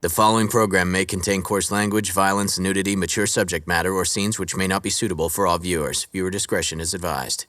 The following program may contain coarse language, violence, nudity, mature subject matter, or scenes which may not be suitable for all viewers. Viewer discretion is advised.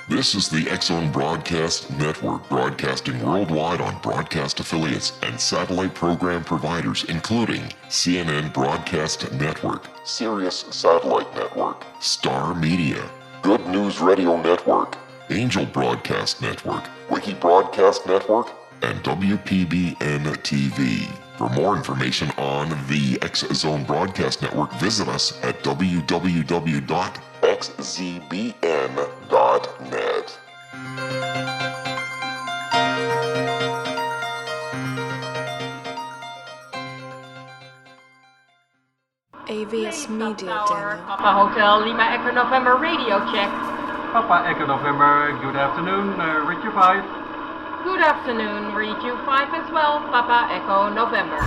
This is the X-Zone Broadcast Network, broadcasting worldwide on broadcast affiliates and satellite program providers, including CNN Broadcast Network, Sirius Satellite Network, Star Media, Good News Radio Network, Angel Broadcast Network, Wiki Broadcast Network, and WPBN TV. For more information on the X-Zone Broadcast Network, visit us at www.xzbn.net. AVS Media Demo. Papa Hotel Lima Echo November radio check. Papa Echo November, good afternoon, read you 5. Good afternoon, read you 5 as well, Papa Echo November.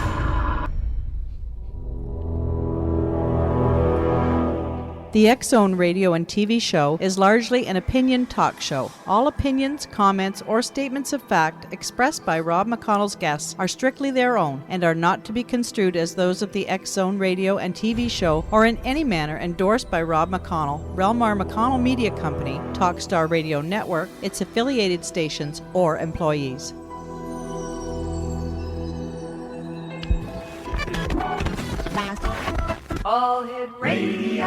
The X-Zone radio and TV show is largely an opinion talk show. All opinions, comments, or statements of fact expressed by Rob McConnell's guests are strictly their own and are not to be construed as those of the X-Zone radio and TV show or in any manner endorsed by Rob McConnell, Relmar McConnell Media Company, Talkstar Radio Network, its affiliated stations, or employees. All Hit Radio.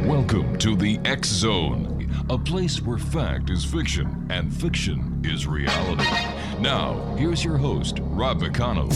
Welcome to the X-Zone, a place where fact is fiction and fiction is reality. Now, here's your host, Rob McConnell.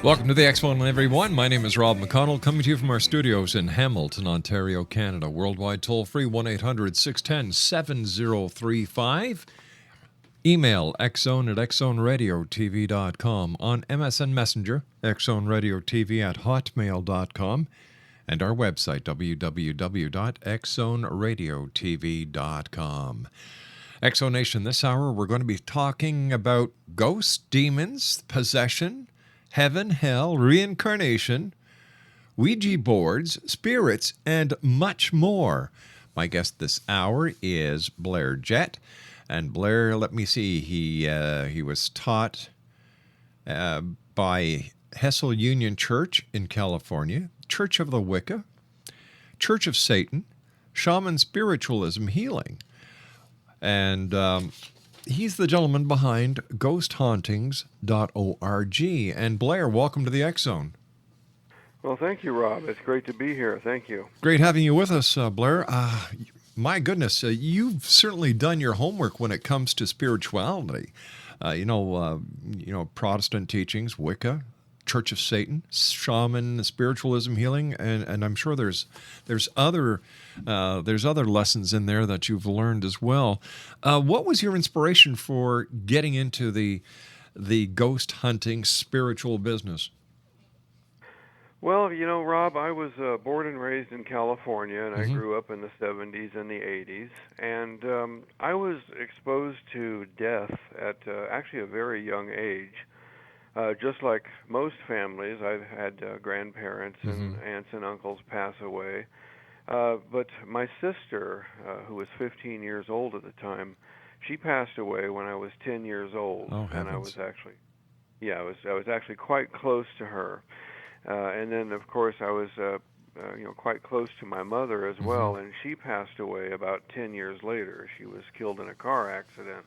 Welcome to the X-Zone, everyone. My name is Rob McConnell, coming to you from our studios in Hamilton, Ontario, Canada. Worldwide toll-free, 1-800-610-7035. Email xzone@xzoneradiotv.com. On MSN Messenger, xzoneradiotv@hotmail.com. And our website, www.xzoneradiotv.com. X-Zone this hour, we're going to be talking about ghosts, demons, possession, heaven, hell, reincarnation, Ouija boards, spirits, and much more. My guest this hour is Blair Jett. And Blair, let me see, he was taught by Hessel Union Church in California, Church of the Wicca, Church of Satan, Shaman Spiritualism Healing. And he's the gentleman behind ghosthauntings.org. And Blair, welcome to the X-Zone. Well, thank you, Rob. It's great to be here. Thank you. Great having you with us, Blair. My goodness, you've certainly done your homework when it comes to spirituality. Protestant teachings, Wicca, Church of Satan, Shaman Spiritualism Healing, and I'm sure there's other lessons in there that you've learned as well. What was your inspiration for getting into the ghost hunting spiritual business? Well, Rob, I was born and raised in California, and I grew up in the 70s and the 80s, and I was exposed to death at actually a very young age. Just like most families, I've had grandparents and aunts and uncles pass away. But my sister, who was 15 years old at the time, she passed away when I was 10 years old. Oh, and heavens. I was actually quite close to her. And then, of course, I was quite close to my mother as well, and she passed away about 10 years later. She was killed in a car accident.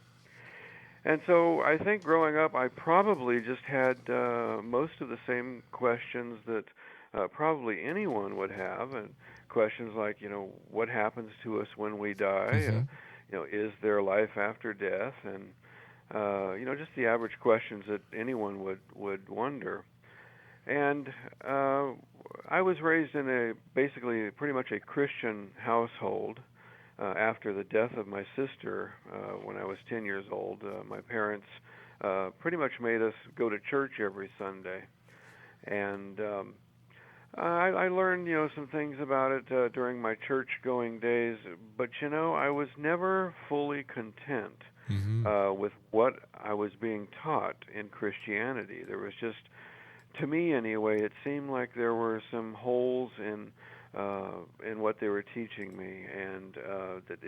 And so I think growing up, I probably just had most of the same questions that probably anyone would have, and questions like, what happens to us when we die? Is there life after death? And just the average questions that anyone would wonder. And I was raised in basically pretty much a Christian household. After the death of my sister, when I was 10 years old, my parents pretty much made us go to church every Sunday. And I learned, some things about it during my church-going days, but, I was never fully content with what I was being taught in Christianity. There was just, to me anyway, it seemed like there were some holes in what they were teaching me, and that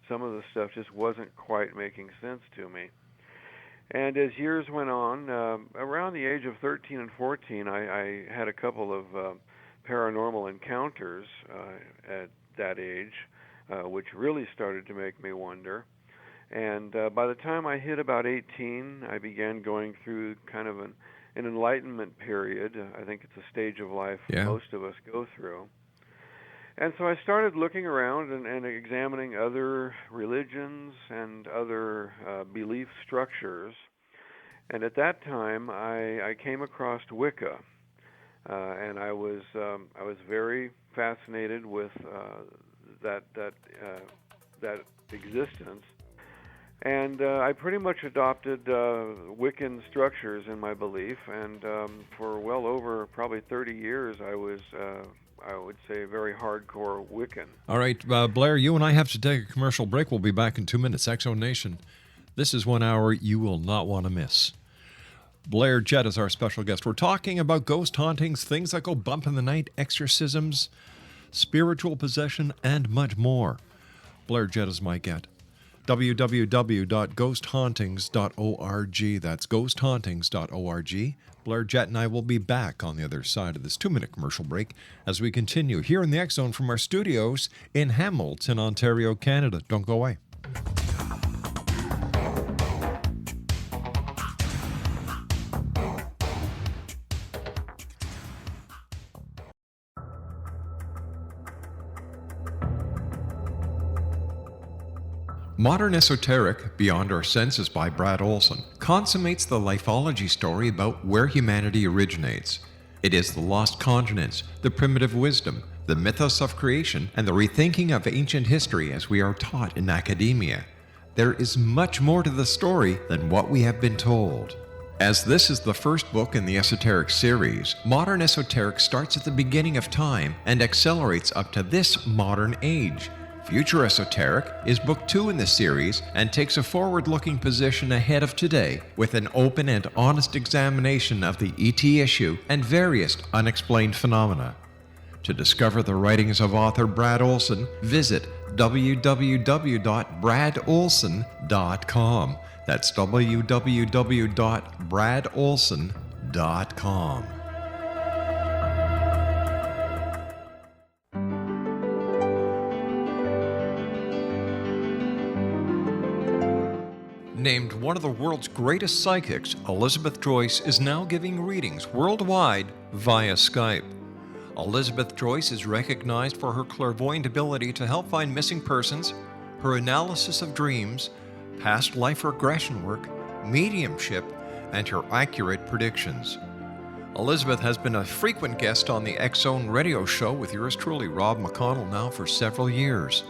some of the stuff just wasn't quite making sense to me. And as years went on, around the age of 13 and 14, I had a couple of paranormal encounters at that age, which really started to make me wonder. And by the time I hit about 18, I began going through kind of an enlightenment period. I think it's a stage of life most of us go through. And so I started looking around and examining other religions and other belief structures. And at that time, I came across Wicca, and I was very fascinated with that existence. And I pretty much adopted Wiccan structures in my belief, and for well over probably 30 years, I was, I would say, very hardcore Wiccan. All right, Blair, you and I have to take a commercial break. We'll be back in 2 minutes. X-Zone Nation. This is 1 hour you will not want to miss. Blair Jett is our special guest. We're talking about ghost hauntings, things that go bump in the night, exorcisms, spiritual possession, and much more. Blair Jett is my guest. www.ghosthauntings.org. That's ghosthauntings.org. Blair Jett and I will be back on the other side of this 2-minute commercial break as we continue here in the X-Zone from our studios in Hamilton, Ontario, Canada. Don't go away. Modern Esoteric, Beyond Our Senses by Brad Olson, consummates the lifology story about where humanity originates. It is the lost continents, the primitive wisdom, the mythos of creation, and the rethinking of ancient history as we are taught in academia. There is much more to the story than what we have been told. As this is the first book in the Esoteric series, Modern Esoteric starts at the beginning of time and accelerates up to this modern age. Future Esoteric is book 2 in the series and takes a forward-looking position ahead of today with an open and honest examination of the ET issue and various unexplained phenomena. To discover the writings of author Brad Olson, visit www.bradolson.com. That's www.bradolson.com. Named one of the world's greatest psychics, Elizabeth Joyce is now giving readings worldwide via Skype. Elizabeth Joyce is recognized for her clairvoyant ability to help find missing persons, her analysis of dreams, past life regression work, mediumship, and her accurate predictions. Elizabeth has been a frequent guest on the X-Zone radio show with yours truly, Rob McConnell, now for several years.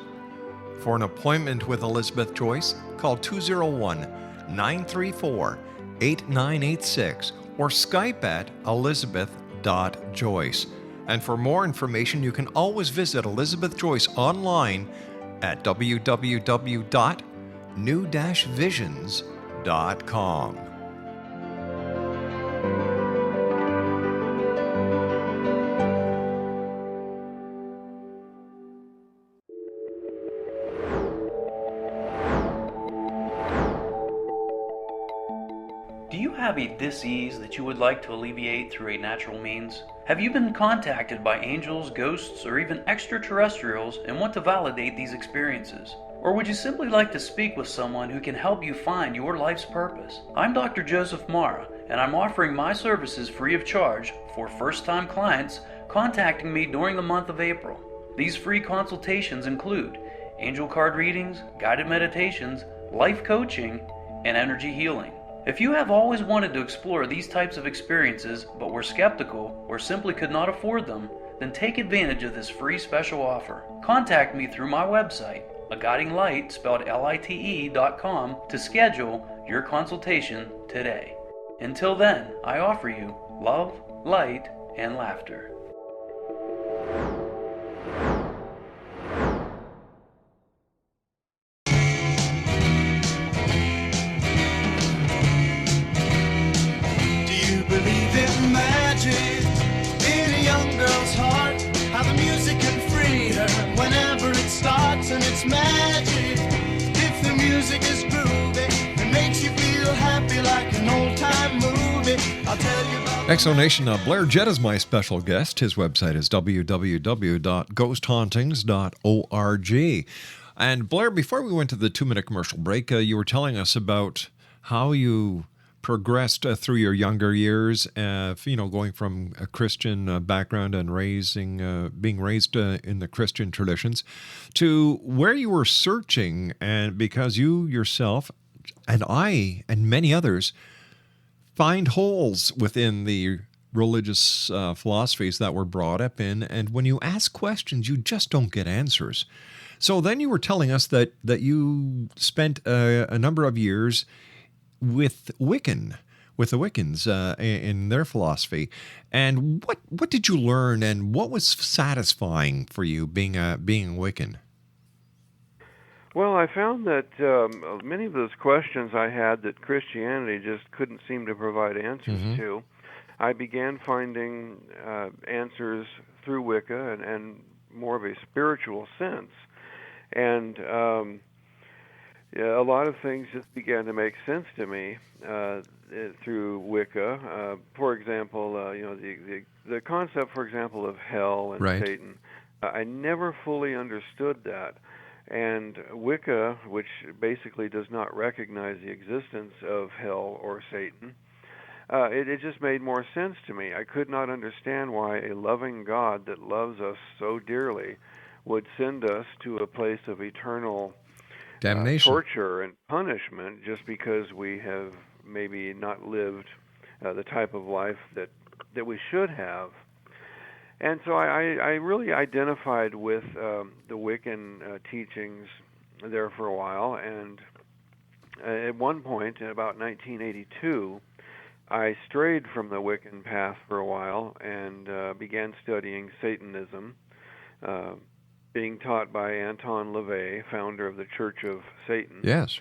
For an appointment with Elizabeth Joyce, call 201-934-8986 or Skype at elizabeth.joyce. And for more information, you can always visit Elizabeth Joyce online at www.new-visions.com. Do you have a dis-ease that you would like to alleviate through a natural means? Have you been contacted by angels, ghosts, or even extraterrestrials and want to validate these experiences? Or would you simply like to speak with someone who can help you find your life's purpose? I'm Dr. Joseph Mara, and I'm offering my services free of charge for first-time clients contacting me during the month of April. These free consultations include angel card readings, guided meditations, life coaching, and energy healing. If you have always wanted to explore these types of experiences but were skeptical or simply could not afford them, then take advantage of this free special offer. Contact me through my website, aguidinglight, spelled lite.com, to schedule your consultation today. Until then, I offer you love, light, and laughter. Magic. If the music is groovy, it makes you feel happy like an old-time movie. I'll tell you about Exonation, Blair Jett is my special guest. His website is www.ghosthauntings.org. And Blair, before we went to the 2-minute commercial break, you were telling us about how you progressed through your younger years, going from a Christian background and being raised in the Christian traditions, to where you were searching, and because you yourself and I and many others find holes within the religious philosophies that we're brought up in, and when you ask questions, you just don't get answers. So then you were telling us that you spent a number of years with the Wiccans in their philosophy. And what did you learn, and what was satisfying for you being a Wiccan? Well, I found that many of those questions I had that Christianity just couldn't seem to provide answers to, I began finding answers through Wicca and more of a spiritual sense. And a lot of things just began to make sense to me through Wicca. For example, the concept, for example, of hell and Satan. I never fully understood that. And Wicca, which basically does not recognize the existence of hell or Satan, it just made more sense to me. I could not understand why a loving God that loves us so dearly would send us to a place of eternal damnation, torture, and punishment just because we have maybe not lived the type of life that we should have. And so I really identified with the Wiccan teachings there for a while, and at one point, in about 1982, I strayed from the Wiccan path for a while and began studying Satanism, being taught by Anton LaVey, founder of the Church of Satan. Yes.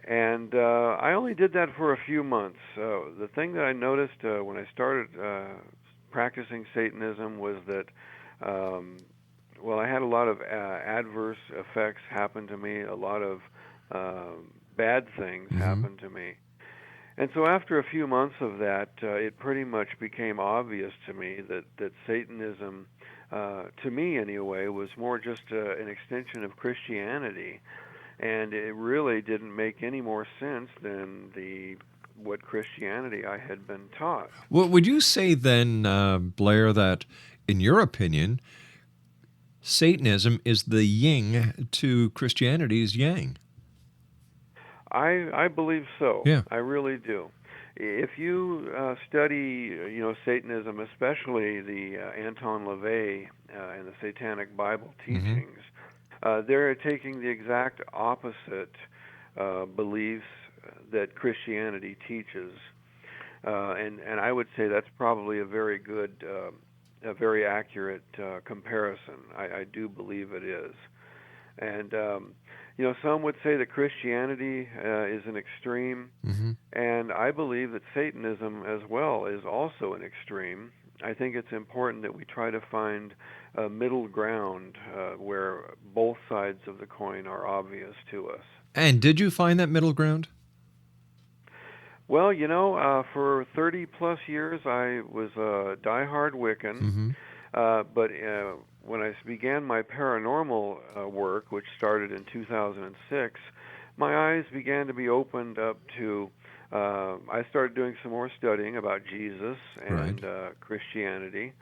And I only did that for a few months. The thing that I noticed when I started practicing Satanism was that, I had a lot of adverse effects happen to me, a lot of bad things happen to me. And so after a few months of that, it pretty much became obvious to me that Satanism, to me anyway, was more just an extension of Christianity, and it really didn't make any more sense than what Christianity I had been taught. Well, would you say then, Blair, that in your opinion, Satanism is the yin to Christianity's yang? I believe so. Yeah. I really do. If you study, Satanism, especially the Anton LaVey and the Satanic Bible teachings, they're taking the exact opposite beliefs that Christianity teaches, and I would say that's probably a very good, a very accurate comparison. I do believe it is, and some would say that Christianity is an extreme, and I believe that Satanism as well is also an extreme. I think it's important that we try to find a middle ground where both sides of the coin are obvious to us. And did you find that middle ground? Well, for 30-plus years, I was a diehard Wiccan, but when I began my paranormal work, which started in 2006, my eyes began to be opened up to, I started doing some more studying about Jesus and Christianity.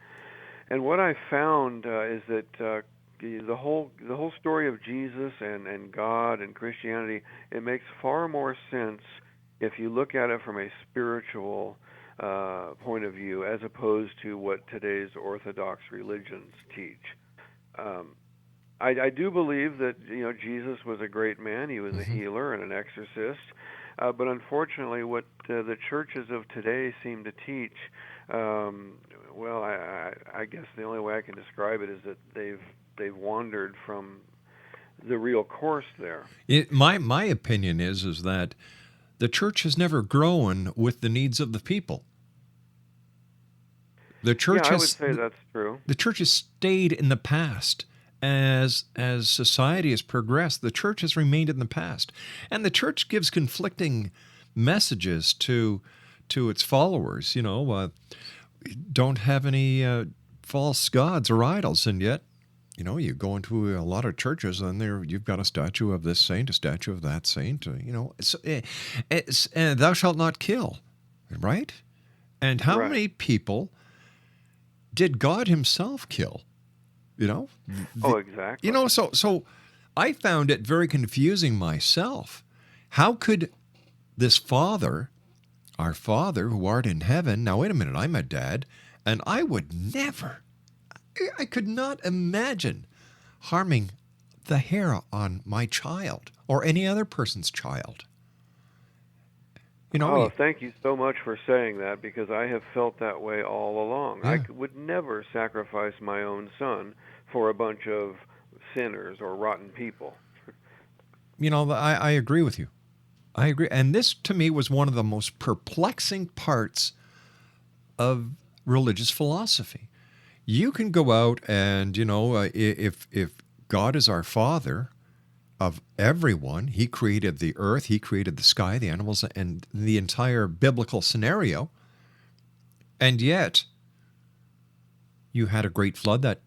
And what I found is that the whole story of Jesus and God and Christianity, it makes far more sense if you look at it from a spiritual point of view, as opposed to what today's Orthodox religions teach. I do believe that Jesus was a great man. He was a healer and an exorcist. But unfortunately, what the churches of today seem to teach, well, I guess the only way I can describe it is that they've wandered from the real course there. My opinion is that the church has never grown with the needs of the people. The church I would say that's true. The church has stayed in the past. As society has progressed, the church has remained in the past. And the church gives conflicting messages to its followers. Don't have any false gods or idols. And yet, you go into a lot of churches and there you've got a statue of this saint, a statue of that saint. Thou shalt not kill, right? And how many people did God himself kill? Oh, exactly. So I found it very confusing myself. How could this Father, our Father who art in heaven, now wait a minute, I'm a dad, and I could not imagine harming the hair on my child or any other person's child. Thank you so much for saying that, because I have felt that way all along. Yeah. I would never sacrifice my own son for a bunch of sinners or rotten people. I agree with you. I agree. And this, to me, was one of the most perplexing parts of religious philosophy. You can go out and, if God is our Father of everyone, he created the earth, he created the sky, the animals, and the entire biblical scenario. And yet, you had a great flood that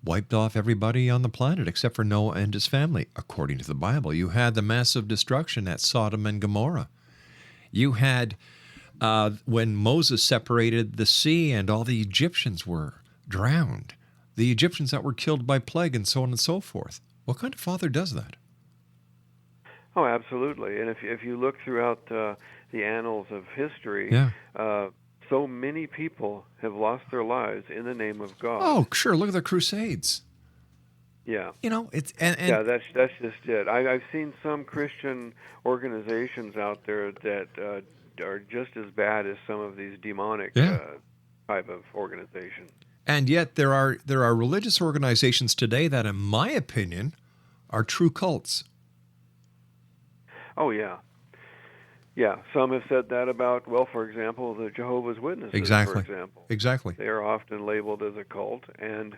wiped off everybody on the planet except for Noah and his family, according to the Bible. You had the massive destruction at Sodom and Gomorrah. You had when Moses separated the sea and all the Egyptians were drowned, the Egyptians that were killed by plague and so on and so forth. What kind of father does that? Oh, absolutely. And if you look throughout the annals of history, so many people have lost their lives in the name of God. Oh, sure. Look at the Crusades. Yeah. It's that's just it. I've seen some Christian organizations out there that are just as bad as some of these demonic type of organizations. And yet there are religious organizations today that, in my opinion, are true cults. Oh, yeah. Yeah, some have said that about, for example, the Jehovah's Witnesses, Exactly. for example. Exactly. They are often labeled as a cult. And,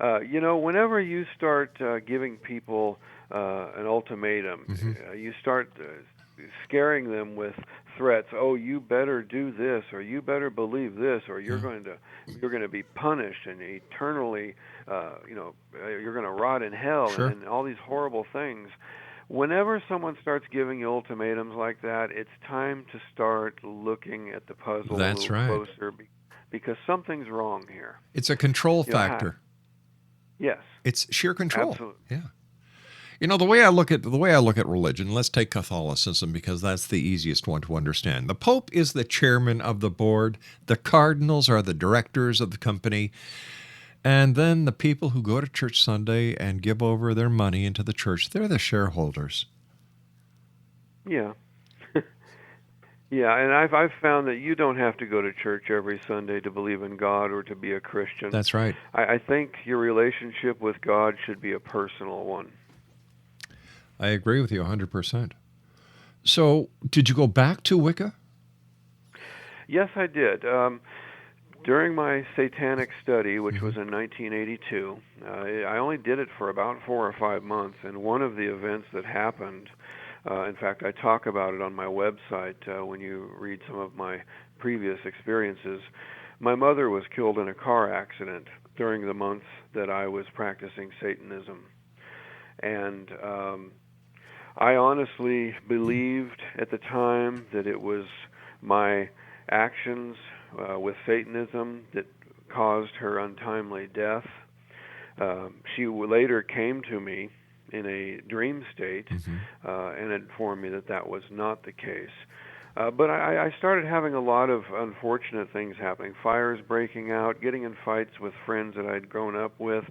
whenever you start giving people an ultimatum, you start scaring them with threats. Oh, you better do this, or you better believe this, or you're going to be punished and eternally, you're going to rot in hell, and all these horrible things. Whenever someone starts giving you ultimatums like that, it's time to start looking at the puzzle a little closer, because something's wrong here. It's a control factor. Yes. It's sheer control. Absolutely. Yeah. The way I look at religion, let's take Catholicism because that's the easiest one to understand. The Pope is the chairman of the board. The cardinals are the directors of the company. And then the people who go to church Sunday and give over their money into the church, they're the shareholders. Yeah. Yeah, and I've found that you don't have to go to church every Sunday to believe in God or to be a Christian. That's right. I think your relationship with God should be a personal one. I agree with you 100%. So, did you go back to Wicca? Yes, I did. During my satanic study, which was in 1982, I only did it for about 4 or 5 months, and one of the events that happened, in fact, I talk about it on my website when you read some of my previous experiences. My mother was killed in a car accident during the months that I was practicing Satanism. And I honestly believed at the time that it was my actions with Satanism that caused her untimely death. She later came to me in a dream state and informed me that that was not the case. But I started having a lot of unfortunate things happening, fires breaking out, getting in fights with friends that I'd grown up with.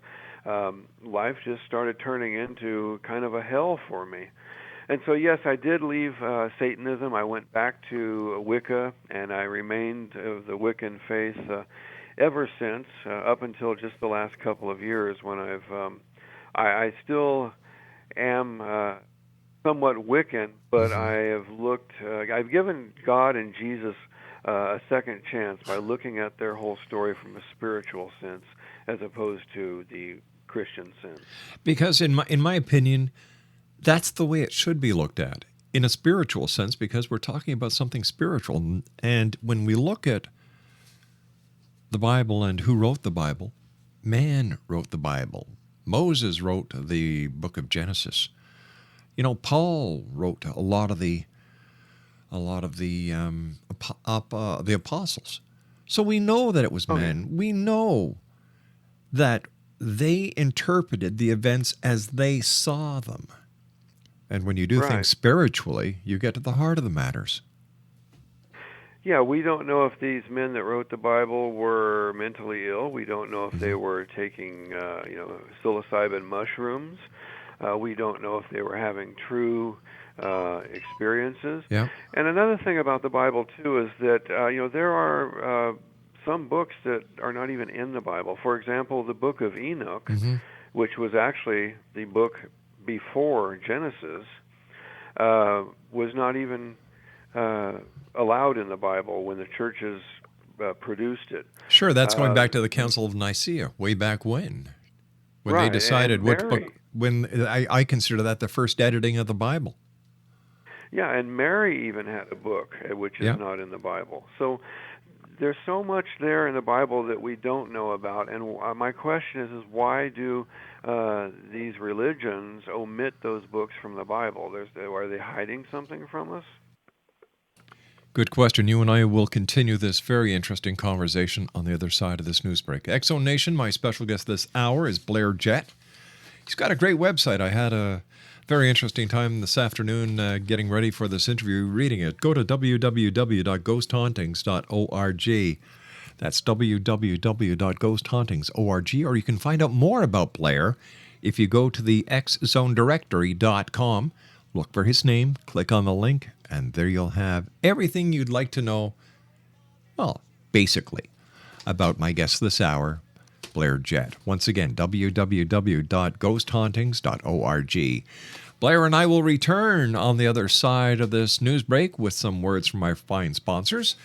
Life just started turning into kind of a hell for me. And so, yes, I did leave Satanism. I went back to Wicca, and I remained of the Wiccan faith ever since, up until just the last couple of years when I still am somewhat Wiccan, but I have I've given God and Jesus a second chance by looking at their whole story from a spiritual sense as opposed to the Christian sense. Because in my opinion, that's the way it should be looked at, in a spiritual sense, because we're talking about something spiritual. And when we look at the Bible and who wrote the Bible, man wrote the Bible. Moses wrote the book of Genesis. You know, Paul wrote a lot of the apostles. So we know that it was men. We know that they interpreted the events as they saw them. And when you do things spiritually, you get to the heart of the matters. Yeah, we don't know if these men that wrote the Bible were mentally ill. We don't know if they were taking, psilocybin mushrooms. We don't know if they were having true experiences. Yeah. And another thing about the Bible, too, is that, there are some books that are not even in the Bible. For example, the book of Enoch, which was actually the book before Genesis, was not even allowed in the Bible when the churches produced it. Sure, that's going back to the Council of Nicaea, way back when they decided which book. When I consider that the first editing of the Bible. Yeah, and Mary even had a book which is not in the Bible. So there's so much there in the Bible that we don't know about. And my question is why do these religions omit those books from the Bible? Are they hiding something from us? Good question. You and I will continue this very interesting conversation on the other side of this news break. X-Zone Nation, my special guest this hour is Blair Jett. He's got a great website. I had a very interesting time this afternoon getting ready for this interview, reading it. Go to www.ghosthauntings.org. That's www.ghosthauntings.org, or you can find out more about Blair if you go to the xzonedirectory.com, look for his name, click on the link, and there you'll have everything you'd like to know, well, basically, about my guest this hour, Blair Jett. Once again, www.ghosthauntings.org. Blair and I will return on the other side of this news break with some words from our fine sponsors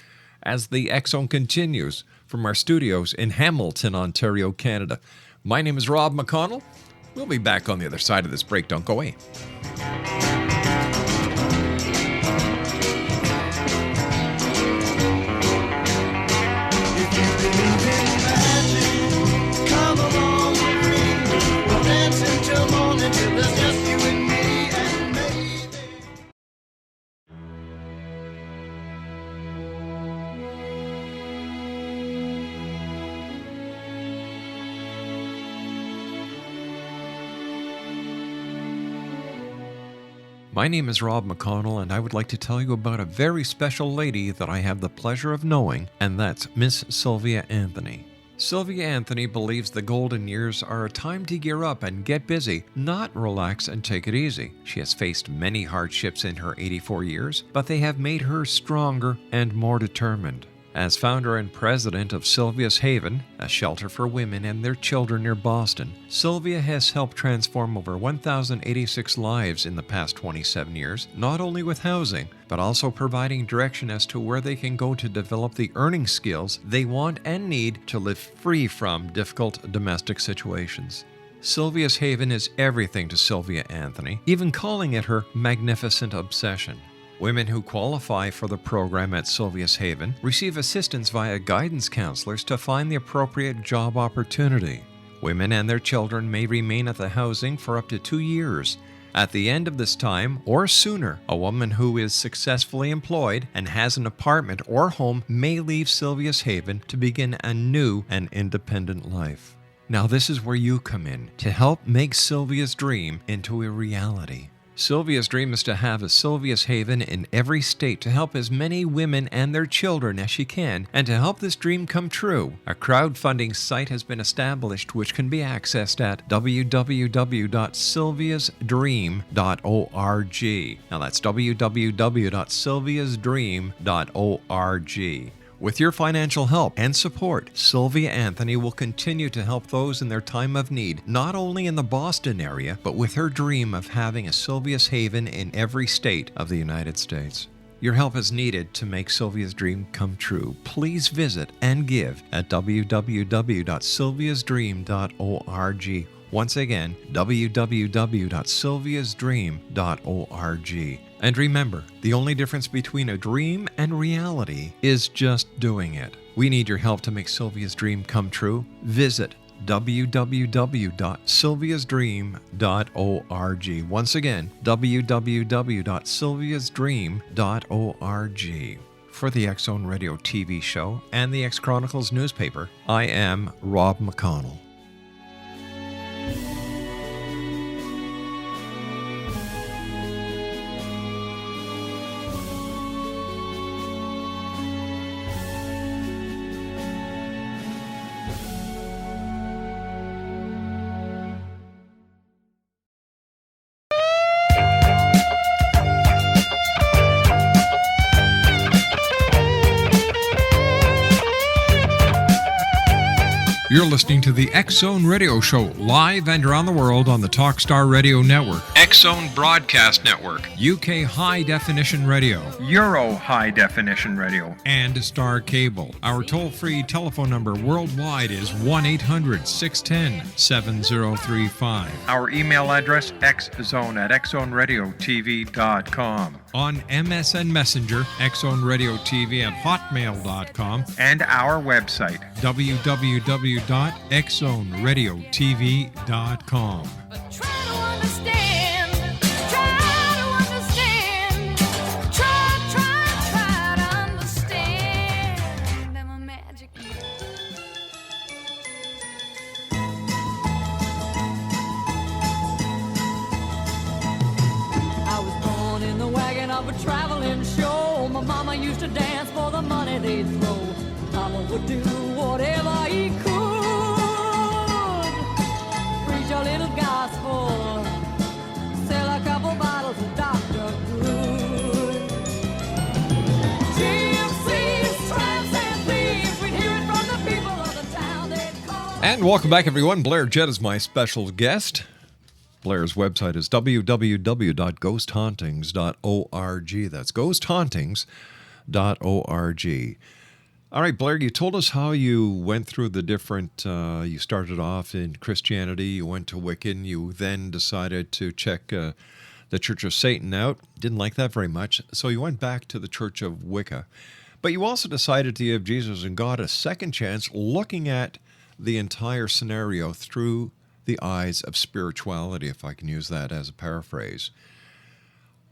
as the X-Zone continues from our studios in Hamilton, Ontario, Canada. My name is Rob McConnell. We'll be back on the other side of this break. Don't go away. My name is Rob McConnell, and I would like to tell you about a very special lady that I have the pleasure of knowing, and that's Miss Sylvia Anthony. Sylvia Anthony believes the golden years are a time to gear up and get busy, not relax and take it easy. She has faced many hardships in her 84 years, but they have made her stronger and more determined. As founder and president of Sylvia's Haven, a shelter for women and their children near Boston, Sylvia has helped transform over 1,086 lives in the past 27 years, not only with housing, but also providing direction as to where they can go to develop the earning skills they want and need to live free from difficult domestic situations. Sylvia's Haven is everything to Sylvia Anthony, even calling it her magnificent obsession. Women who qualify for the program at Sylvia's Haven receive assistance via guidance counselors to find the appropriate job opportunity. Women and their children may remain at the housing for up to 2 years. At the end of this time, or sooner, a woman who is successfully employed and has an apartment or home may leave Sylvia's Haven to begin a new and independent life. Now this is where you come in to help make Sylvia's dream into a reality. Sylvia's dream is to have a Sylvia's Haven in every state to help as many women and their children as she can, and to help this dream come true. A crowdfunding site has been established which can be accessed at www.sylviasdream.org. Now that's www.sylviasdream.org. With your financial help and support, Sylvia Anthony will continue to help those in their time of need, not only in the Boston area, but with her dream of having a Sylvia's Haven in every state of the United States. Your help is needed to make Sylvia's dream come true. Please visit and give at www.sylviasdream.org. Once again, www.sylviasdream.org. And remember, the only difference between a dream and reality is just doing it. We need your help to make Sylvia's dream come true. Visit www.sylviasdream.org. Once again, www.sylviasdream.org. For the X Zone Radio TV show and the X Chronicles newspaper, I am Rob McConnell. You're listening to the X Zone Radio Show, live and around the world on the Talkstar Radio Network, X Zone Broadcast Network, UK High Definition Radio, Euro High Definition Radio, and Star Cable. Our toll-free telephone number worldwide is 1-800-610-7035. Our email address, xzone@xzoneradiotv.com. On MSN Messenger, xzoneradiotv@hotmail.com, and our website, www.xzoneradiotv.com. Of a traveling show, my mama used to dance for the money they'd throw. Papa would do whatever he could, preach a little gospel, sell a couple bottles of Dr. Good. Gypsies, tramps, and thieves, we'd hear it from the people of the town they'd call. And welcome back, everyone. Blair Jett is my special guest. Blair's website is www.ghosthauntings.org. That's ghosthauntings.org. All right, Blair, you told us how you went through the different, you started off in Christianity, you went to Wiccan, you then decided to check the Church of Satan out. Didn't like that very much, so you went back to the Church of Wicca. But you also decided to give Jesus and God a second chance, looking at the entire scenario through the eyes of spirituality, if I can use that as a paraphrase.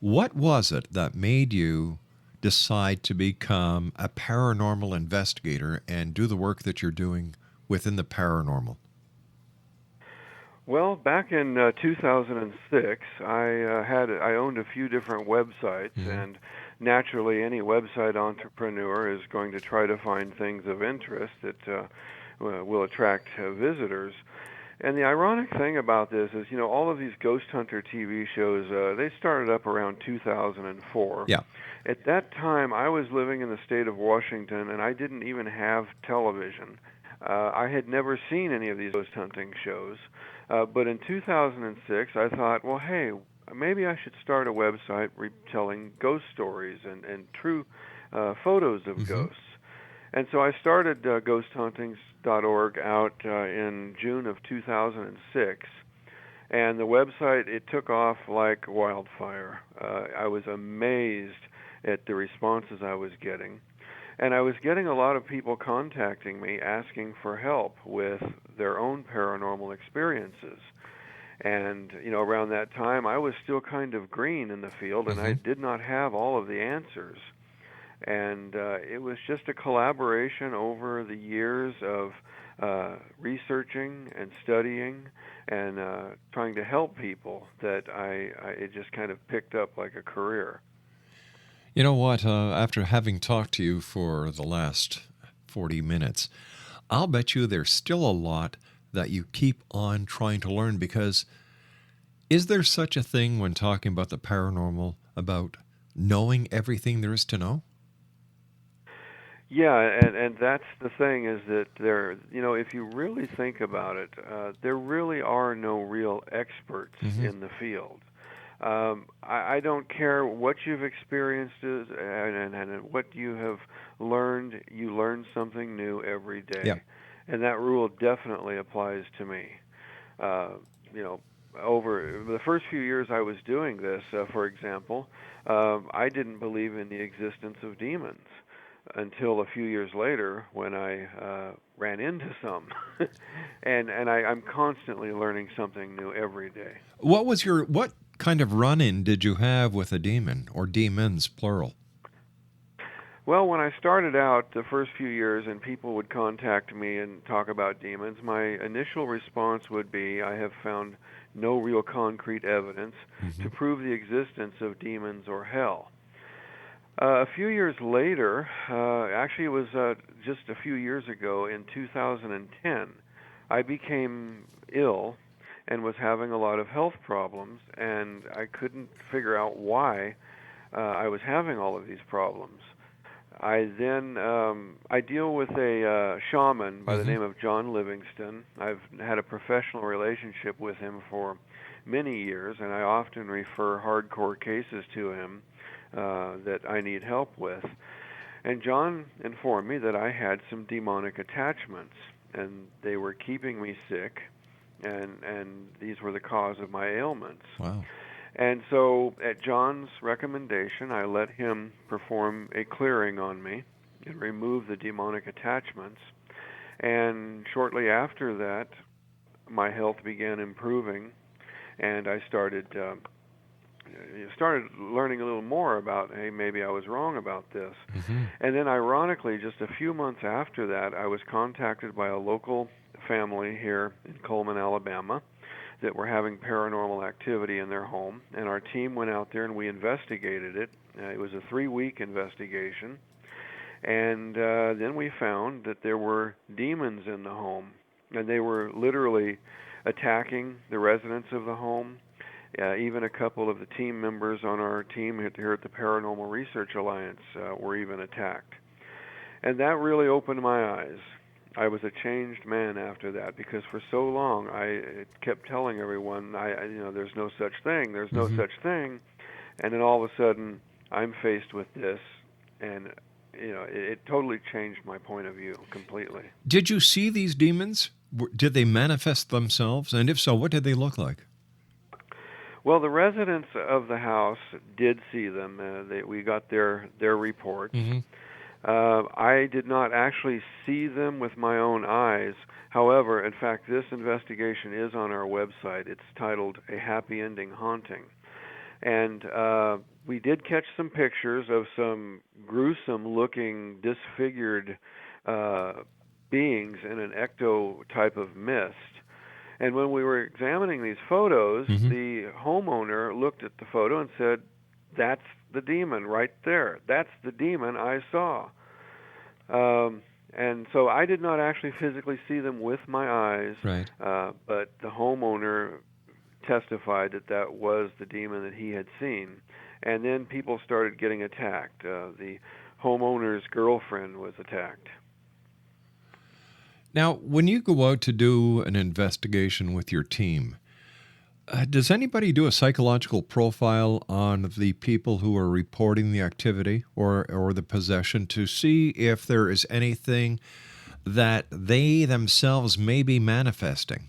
What was it that made you decide to become a paranormal investigator and do the work that you're doing within the paranormal? Well, back in 2006, I owned a few different websites, and naturally, any website entrepreneur is going to try to find things of interest that will attract visitors. And the ironic thing about this is, all of these ghost hunter TV shows, they started up around 2004. Yeah. At that time, I was living in the state of Washington, and I didn't even have television. I had never seen any of these ghost hunting shows. But in 2006, I thought, well, hey, maybe I should start a website retelling ghost stories and true photos of ghosts. And so I started ghosthauntings.org out in June of 2006. And the website, it took off like wildfire. I was amazed at the responses I was getting. And I was getting a lot of people contacting me asking for help with their own paranormal experiences. And, around that time, I was still kind of green in the field, and I did not have all of the answers. And it was just a collaboration over the years of researching and studying and trying to help people that it just kind of picked up like a career. You know what? After having talked to you for the last 40 minutes, I'll bet you there's still a lot that you keep on trying to learn, because is there such a thing when talking about the paranormal about knowing everything there is to know? Yeah, and that's the thing, is that if you really think about it, there really are no real experts in the field. I don't care what you've experienced and what you have learned. You learn something new every day. Yeah. And that rule definitely applies to me. Over the first few years I was doing this, for example, I didn't believe in the existence of demons until a few years later when I ran into some. and I'm constantly learning something new every day. What kind of run-in did you have with a demon, or demons, plural? Well, when I started out the first few years and people would contact me and talk about demons, my initial response would be, I have found no real concrete evidence to prove the existence of demons or hell. A few years later, actually it was just a few years ago, in 2010, I became ill and was having a lot of health problems, and I couldn't figure out why I was having all of these problems. I deal with a shaman by the name of John Livingston. I've had a professional relationship with him for many years, and I often refer hardcore cases to him that I need help with. And John informed me that I had some demonic attachments, and they were keeping me sick, and these were the cause of my ailments. Wow. And so, at John's recommendation, I let him perform a clearing on me and remove the demonic attachments. And shortly after that, my health began improving, and I started learning a little more about, hey, maybe I was wrong about this. And then, ironically, just a few months after that, I was contacted by a local family here in Coleman, Alabama, that were having paranormal activity in their home, and our team went out there and we investigated it. It was a 3-week investigation, and then we found that there were demons in the home, and they were literally attacking the residents of the home. Even a couple of the team members on our team here at the Paranormal Research Alliance were even attacked. And that really opened my eyes. I was a changed man after that, because for so long I kept telling everyone, there's no such thing, there's no such thing, and then all of a sudden I'm faced with this, and it totally changed my point of view completely. Did you see these demons? Did they manifest themselves? And if so, what did they look like? Well, the residents of the house did see them. We got their reports. I did not actually see them with my own eyes. However, in fact, this investigation is on our website. It's titled A Happy Ending Haunting. And we did catch some pictures of some gruesome-looking, disfigured beings in an ecto type of mist. And when we were examining these photos, the homeowner looked at the photo and said, "That's the demon right there. That's the demon I saw." And so I did not actually physically see them with my eyes, right. But the homeowner testified that that was the demon that he had seen. And then people started getting attacked. The homeowner's girlfriend was attacked. Now, when you go out to do an investigation with your team, does anybody do a psychological profile on the people who are reporting the activity or the possession to see if there is anything that they themselves may be manifesting?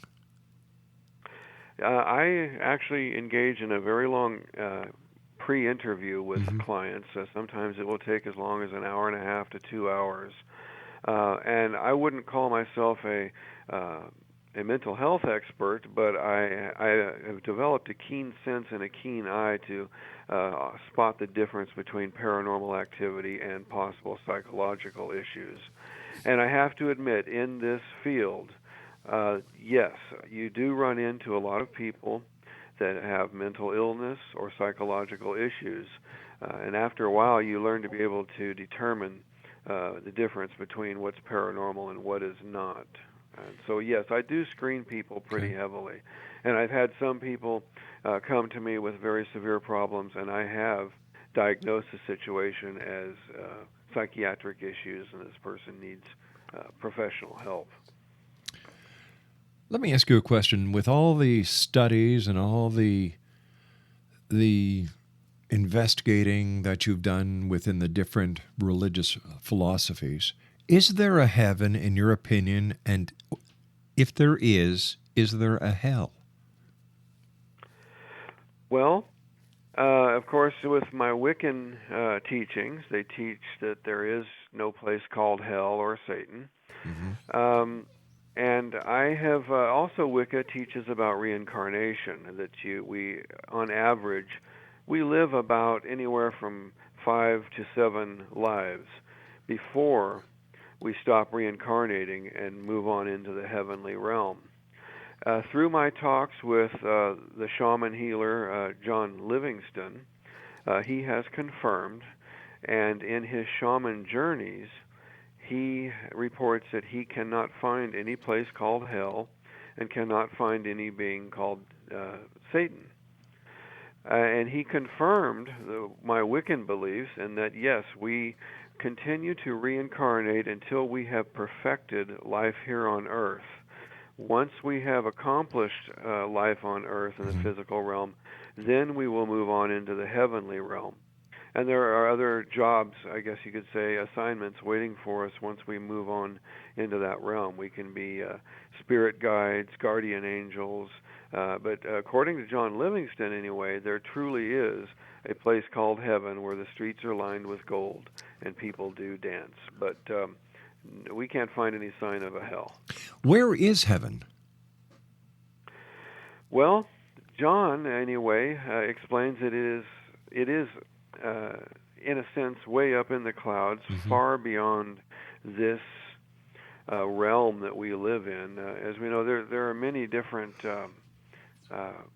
I actually engage in a very long pre-interview with clients. Sometimes it will take as long as an hour and a half to 2 hours. And I wouldn't call myself a a mental health expert, but I have developed a keen sense and a keen eye to spot the difference between paranormal activity and possible psychological issues. And I have to admit, in this field, yes, you do run into a lot of people that have mental illness or psychological issues. And after a while, you learn to be able to determine the difference between what's paranormal and what is not. And so, yes, I do screen people pretty heavily. And I've had some people come to me with very severe problems, and I have diagnosed the situation as psychiatric issues, and this person needs professional help. Let me ask you a question. With all the studies and all the investigating that you've done within the different religious philosophies, is there a heaven in your opinion? And if there is there a hell? Well, of course, with my Wiccan teachings, they teach that there is no place called hell or Satan. Mm-hmm. And I have also Wicca teaches about reincarnation, that we, on average, we live about anywhere from 5 to 7 lives before we stop reincarnating and move on into the heavenly realm. Through my talks with the shaman healer, John Livingston, he has confirmed, and in his shaman journeys, he reports that he cannot find any place called hell and cannot find any being called Satan. And he confirmed my Wiccan beliefs, and that, yes, we continue to reincarnate until we have perfected life here on earth. Once we have accomplished life on earth in the physical realm, then we will move on into the heavenly realm. And there are other jobs, I guess you could say, assignments waiting for us once we move on into that realm. We can be spirit guides, guardian angels, but according to John Livingston anyway, there truly is a place called heaven where the streets are lined with gold and people do dance. But we can't find any sign of a hell. Where is heaven? Well, John, anyway, explains it is in a sense, way up in the clouds, far beyond this realm that we live in. As we know, there are many different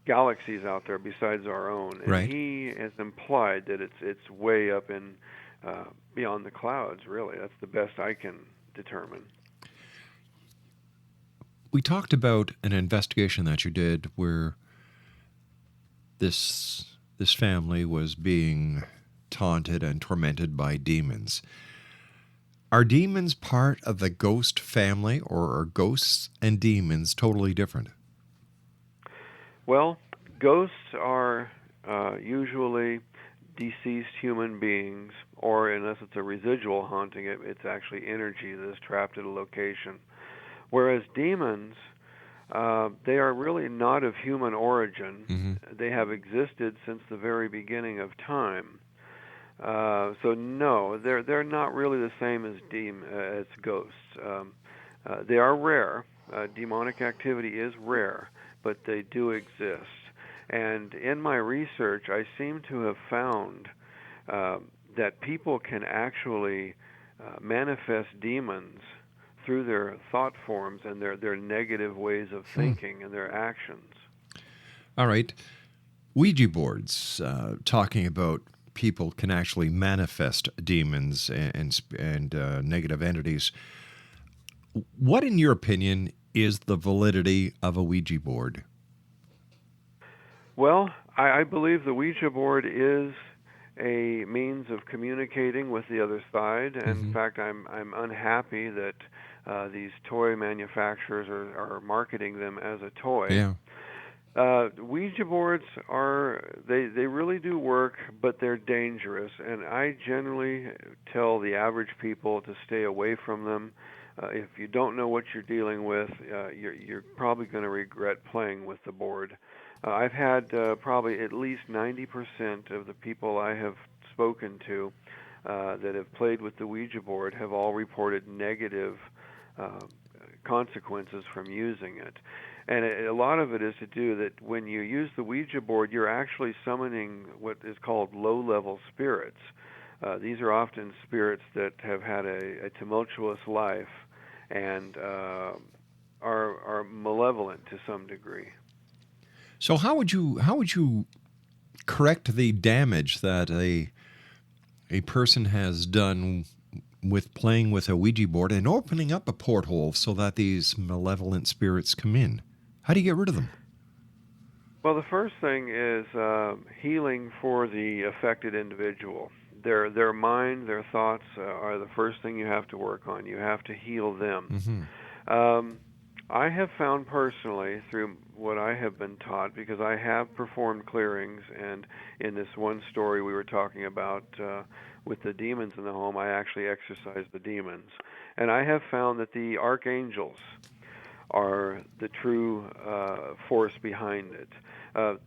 galaxies out there besides our own, and he has implied that it's way up in beyond the clouds. Really, that's the best I can determine. We talked about an investigation that you did where this family was being taunted and tormented by demons. Are demons part of the ghost family, or are ghosts and demons totally different? Well, ghosts are usually deceased human beings, or unless it's a residual haunting, it's actually energy that is trapped at a location. Whereas demons, they are really not of human origin. Mm-hmm. They have existed since the very beginning of time. So no, they're not really the same as ghosts. They are rare. Demonic activity is rare, but they do exist. And in my research, I seem to have found that people can actually manifest demons through their thought forms and their negative ways of thinking and their actions. All right. Ouija boards, talking about people can actually manifest demons and negative entities. What, in your opinion, is the validity of a Ouija board? Well, I believe the Ouija board is a means of communicating with the other side. And in fact, I'm unhappy that these toy manufacturers are marketing them as a toy. Yeah. Ouija boards they really do work, but they're dangerous, and I generally tell the average people to stay away from them. If you don't know what you're dealing with, you're probably going to regret playing with the board. I've had probably at least 90% of the people I have spoken to that have played with the Ouija board have all reported negative consequences from using it. And a lot of it is to do that when you use the Ouija board, you're actually summoning what is called low-level spirits. These are often spirits that have had a tumultuous life and are malevolent to some degree. So how would you correct the damage that a person has done with playing with a Ouija board and opening up a porthole so that these malevolent spirits come in? How do you get rid of them? Well, the first thing is healing for the affected individual. Their mind, their thoughts are the first thing you have to work on. You have to heal them. Mm-hmm. I have found personally, through what I have been taught, because I have performed clearings, and in this one story we were talking about with the demons in the home, I actually exorcised the demons. And I have found that the archangels are the true force behind it.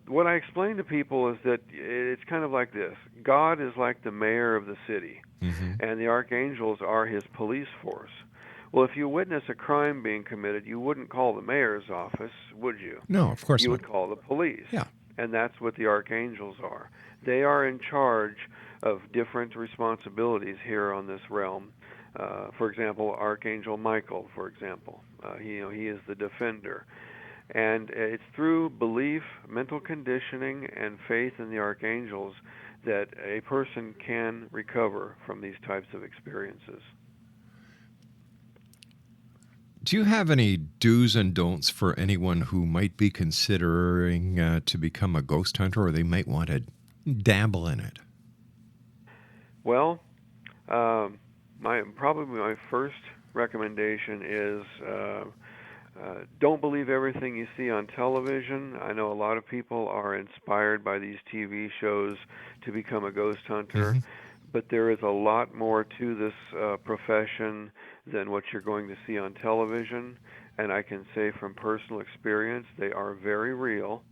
What I explain to people is that it's kind of like this. God is like the mayor of the city, mm-hmm. and the archangels are his police force. Well, if you witness a crime being committed, you wouldn't call the mayor's office, would you? No, of course not. You would call the police. Yeah. And that's what the archangels are. They are in charge of different responsibilities here on this realm. For example, Archangel Michael, for example. He is the defender. And it's through belief, mental conditioning, and faith in the archangels that a person can recover from these types of experiences. Do you have any do's and don'ts for anyone who might be considering to become a ghost hunter, or they might want to dabble in it? Well, probably my first recommendation is don't believe everything you see on television. I know a lot of people are inspired by these TV shows to become a ghost hunter, mm-hmm. but there is a lot more to this profession than what you're going to see on television. And I can say from personal experience, they are very real.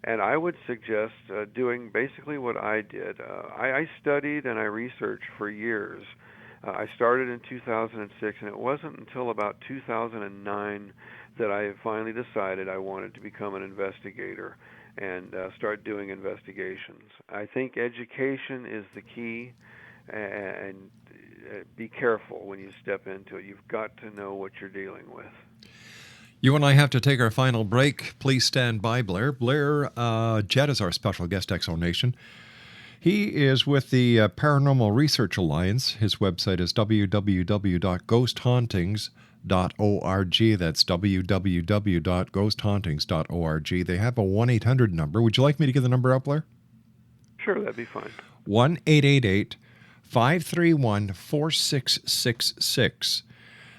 And I would suggest doing basically what I did. I studied and I researched for years. I started in 2006, and it wasn't until about 2009 that I finally decided I wanted to become an investigator and start doing investigations. I think education is the key, and be careful when you step into it. You've got to know what you're dealing with. You and I have to take our final break. Please stand by, Blair. Blair Jett is our special guest, Exonation. He is with the Paranormal Research Alliance. His website is www.ghosthauntings.org. That's www.ghosthauntings.org. They have a 1-800 number. Would you like me to give the number out, Blair? Sure, that'd be fine. 1-888-531-4666.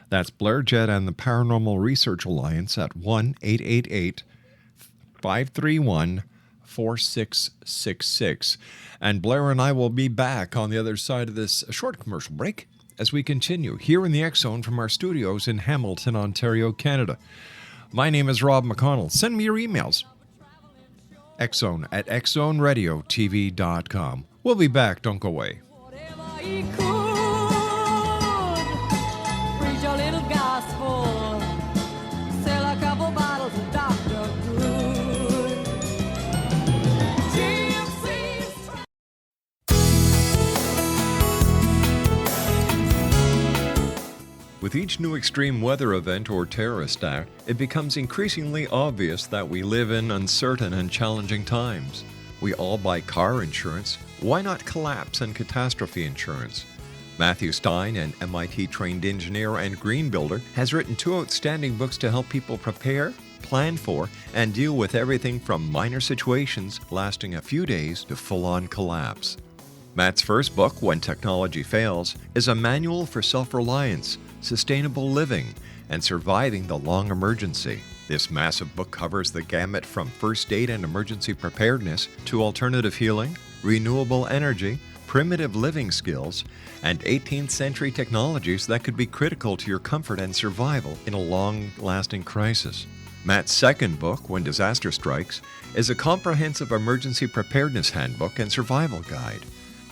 That's Blair Jett and the Paranormal Research Alliance at 1-888-531-4666. And Blair and I will be back on the other side of this short commercial break as we continue here in the X Zone from our studios in Hamilton, Ontario, Canada. My name is Rob McConnell. Send me your emails. Xzone at xzoneradiotv.com. We'll be back. Don't go away. With each new extreme weather event or terrorist act, it becomes increasingly obvious that we live in uncertain and challenging times. We all buy car insurance. Why not collapse and catastrophe insurance? Matthew Stein, an MIT-trained engineer and green builder, has written 2 outstanding books to help people prepare, plan for, and deal with everything from minor situations lasting a few days to full-on collapse. Matt's first book, When Technology Fails, is a manual for self-reliance, sustainable living, and surviving the long emergency. This massive book covers the gamut from first aid and emergency preparedness to alternative healing, renewable energy, primitive living skills, and 18th century technologies that could be critical to your comfort and survival in a long-lasting crisis. Matt's second book, When Disaster Strikes, is a comprehensive emergency preparedness handbook and survival guide.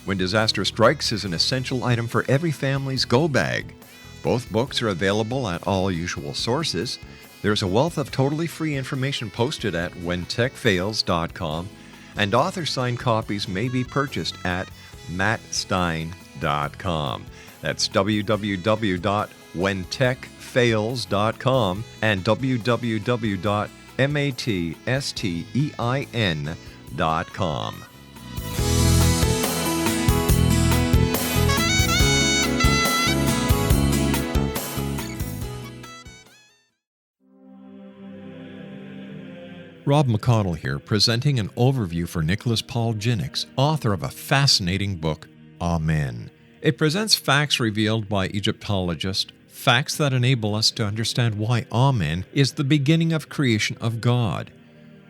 When Disaster Strikes is an essential item for every family's go bag. Both books are available at all usual sources. There's a wealth of totally free information posted at whentechfails.com, and author-signed copies may be purchased at mattstein.com. That's www.whentechfails.com and www.mattstein.com. Rob McConnell here, presenting an overview for Nicholas Paul Jennings, author of a fascinating book, Amen. It presents facts revealed by Egyptologists, facts that enable us to understand why Amen is the beginning of creation of God.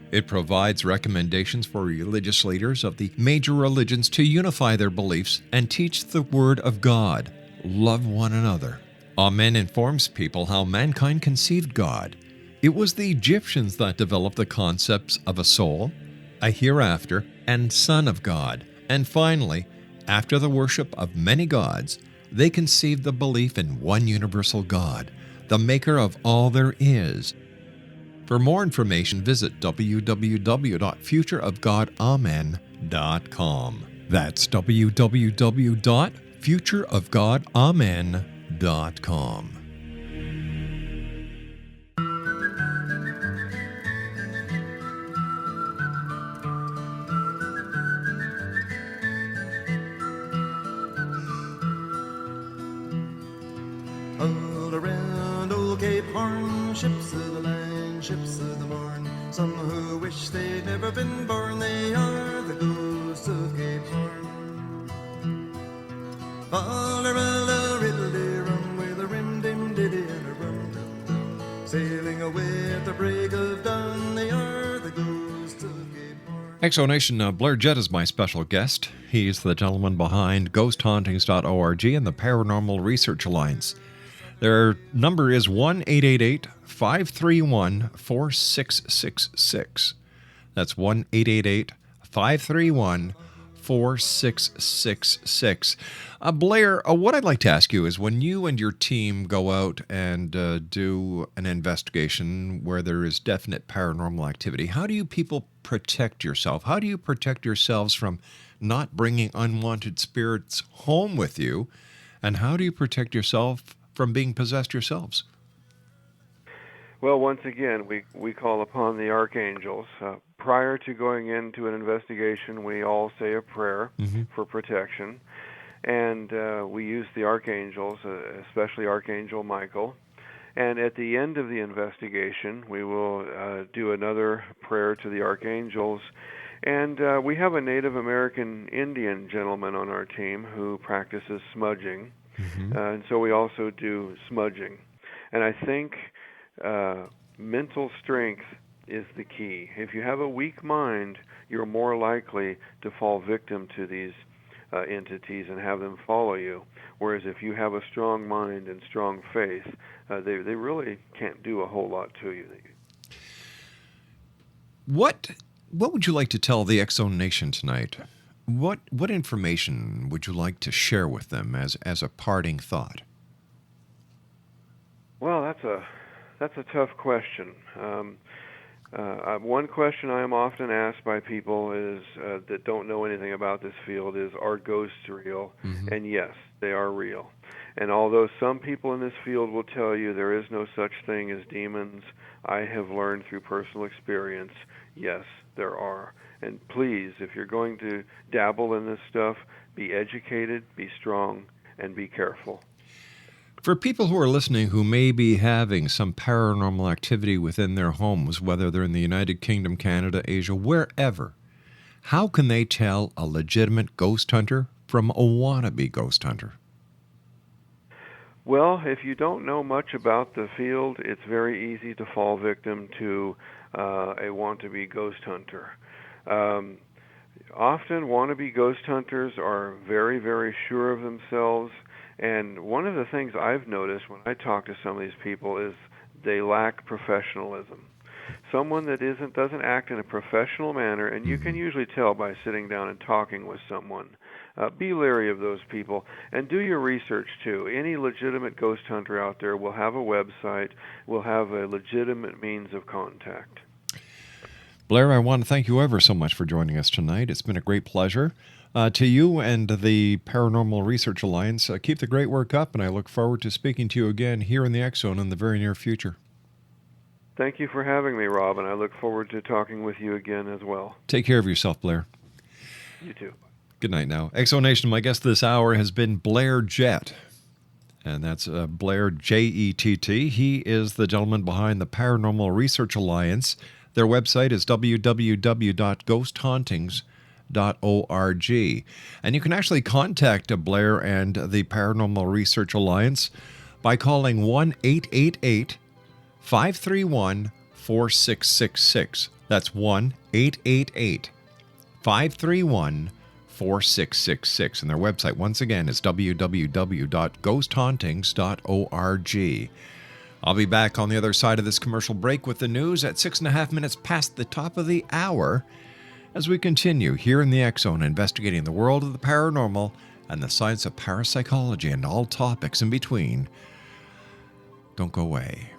It provides recommendations for religious leaders of the major religions to unify their beliefs and teach the Word of God. Love one another. Amen informs people how mankind conceived God. It was the Egyptians that developed the concepts of a soul, a hereafter, and Son of God. And finally, after the worship of many gods, they conceived the belief in one universal God, the maker of all there is. For more information, visit www.futureofgodamen.com. That's www.futureofgodamen.com. All around old Cape Horn, ships of the line, ships of the morn. Some who wish they'd never been born, they are the ghosts of Cape Horn. All around a riddle rum with a rim dim diddy and a rum dum dum. Sailing away at the break of dawn, they are the ghosts of Cape Horn. Exonation, Blair Jett is my special guest. He's the gentleman behind ghosthauntings.org and the Paranormal Research Alliance. Their number is 1-888-531-4666. That's 1-888-531-4666. Blair, what I'd like to ask you is when you and your team go out and do an investigation where there is definite paranormal activity, how do you people protect yourself? How do you protect yourselves from not bringing unwanted spirits home with you? And how do you protect yourself from being possessed yourselves? Well, once again, we call upon the archangels. Prior to going into an investigation, we all say a prayer for protection, and we use the archangels, especially Archangel Michael. And at the end of the investigation, we will do another prayer to the archangels. And we have a Native American Indian gentleman on our team who practices smudging. And so we also do smudging. And I think mental strength is the key. If you have a weak mind, you're more likely to fall victim to these entities and have them follow you. Whereas if you have a strong mind and strong faith, they really can't do a whole lot to you. What would you like to tell the X-Zone Nation tonight? What information would you like to share with them as a parting thought? Well, that's a tough question. One question I am often asked by people is that don't know anything about this field is, are ghosts real? And yes, they are real. And although some people in this field will tell you there is no such thing as demons, I have learned through personal experience, yes, there are. And please, if you're going to dabble in this stuff, be educated, be strong, and be careful. For people who are listening who may be having some paranormal activity within their homes, whether they're in the United Kingdom, Canada, Asia, wherever, how can they tell a legitimate ghost hunter from a wannabe ghost hunter? Well, if you don't know much about the field, it's very easy to fall victim to a want-to-be ghost hunter. Often wannabe ghost hunters are very, very sure of themselves, and one of the things I've noticed when I talk to some of these people is they lack professionalism. Someone that doesn't act in a professional manner, and you can usually tell by sitting down and talking with someone, Be leery of those people, and do your research too. Any legitimate ghost hunter out there will have a website, will have a legitimate means of contact. Blair, I want to thank you ever so much for joining us tonight. It's been a great pleasure. To you and the Paranormal Research Alliance, keep the great work up, and I look forward to speaking to you again here in the X Zone in the very near future. Thank you for having me, Rob, and I look forward to talking with you again as well. Take care of yourself, Blair. You too. Good night now. X Zone Nation, my guest this hour has been Blair Jett, and that's Blair, J-E-T-T. He is the gentleman behind the Paranormal Research Alliance. Their website is www.ghosthauntings.org. And you can actually contact Blair and the Paranormal Research Alliance by calling 1-888-531-4666. That's 1-888-531-4666. And their website, once again, is www.ghosthauntings.org. I'll be back on the other side of this commercial break with the news at 6.5 minutes past the top of the hour as we continue here in the X Zone investigating the world of the paranormal and the science of parapsychology and all topics in between. Don't go away.